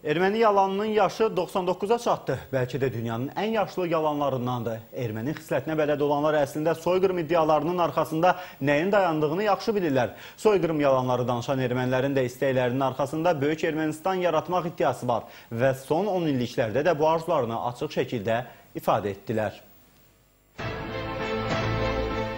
Erməni yalanının yaşı 99'a çatdı. Bəlkə də dünyanın ən yaşlı yalanlarındandır. Erməni xislətinə bələd olanlar əslində soyqırım iddialarının arxasında nəyin dayandığını yaxşı bilirlər. Soyqırım yalanları danışan ermənilərin də istəklərinin arxasında Böyük Ermənistan yaratmaq iddiası var və son 10 illiklərdə də bu arzularını açıq şəkildə ifadə etdilər.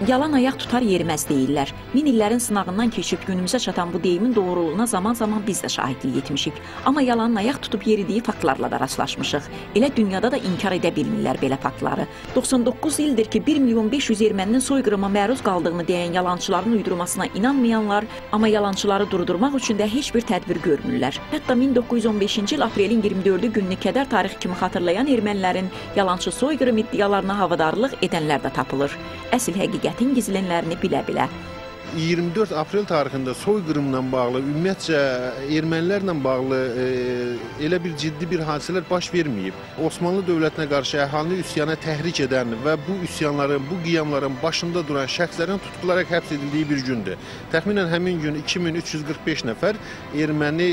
Yalan ayaq tutar yeriməz deyirlər. Min illərin sınağından keçib günümüzə çatan bu deyimin doğruluğuna zaman-zaman biz də şahidlik etmişik. Amma yalanın ayaq tutub yeridiyi faktlarla da rastlaşmışıq. Elə dünyada da inkar edə bilmirlər belə faktları. 99 ildir ki 1.500.000 erməninin soyqırıma məruz qaldığını deyən yalançıların uydurmasına inanmayanlar, amma yalançıları durdurmaq üçün də heç bir tədbir görmürlər. Hətta 1915-ci il aprelin 24-ü gününü kədər tarixi kimi xatırlayan ermənilərin yalançı soyqırım iddialarına havadarlıq edənlər də tapılır. Əsl həqiqətin gizlənlərini bilə-bilə. 24 aprel tarixində soyqırımla bağlı, ümumiyyətcə ermənilərlə bağlı elə bir ciddi bir hadisələr baş verməyib. Osmanlı dövlətinə qarşı əhalini üsyana təhrik edən və bu üsyanların, bu qiyamların başında duran şəxslərin tutqularaq həbs edildiyi bir gündür. Təxminən həmin gün 2345 nəfər erməni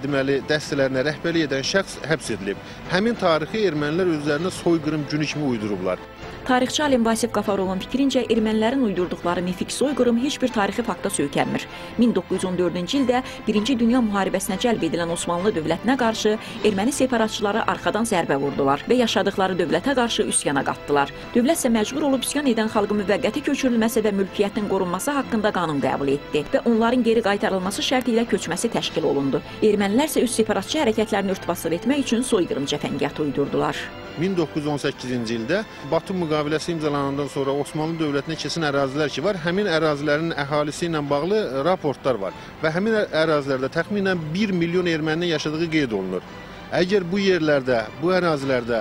deməli dəstələrinə rəhbərlik edən şəxs həbs edilib. Həmin tarixi ermənilər özlərinə soyqırım günü kimi uydurublar. Tarixçi Alim Vasif Qafarovun fikrincə ermənilərin uydurduqları mifik soyqırım heç bir tarixi fakta söykənmir. 1914-cü ildə 1-ci Dünya müharibəsinə cəlb edilən Osmanlı dövlətinə qarşı erməni separatçıları arxadan zərbə vurdular və yaşadıkları dövlətə qarşı üsyana qatdılar. Dövlət isə məcbur olub üsyan edən xalqın müvəqqəti köçürülməsi və mülkiyyətin qorunması haqqında qanun qəbul etdi və onların geri qaytarılması şərti ilə köçməsi təşkil olundu. Ermənilər isə öz separatçı hərəkətlərini örtbasır etmək üçün soyqırım cəfəngiyatı uydurdular. 1918-ci ildə Batum müqaviləsi imzalanandan sonra Osmanlı dövlətinə keçən ərazilər ki var, həmin ərazilərin əhalisi ilə bağlı raportlar var və həmin ərazilərdə təxminən 1 milyon erməninin yaşadığı qeyd olunur. Əgər bu yerlərdə, bu ərazilərdə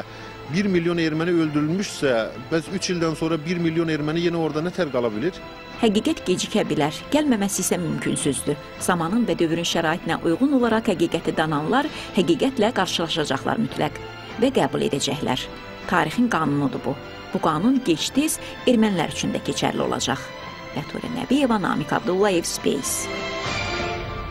1 milyon erməni öldürülmüşsə, bəs 3 ildən sonra 1 milyon erməni yenə orada nətər qala bilir? Həqiqət gecikə bilər, gəlməməsi isə mümkünsüzdür. Zamanın və dövrün şəraitinə uyğun olaraq həqiqəti dananlar həqiqətlə qarşılaşacaqlar mütləq və qəbul edəcəklər. Tarixin qanunudur bu. Bu qanun gec-tez ermənilər üçün də keçərli olacaq. Bəturə Nəbiyeva, Namiq Abdullayev, Space.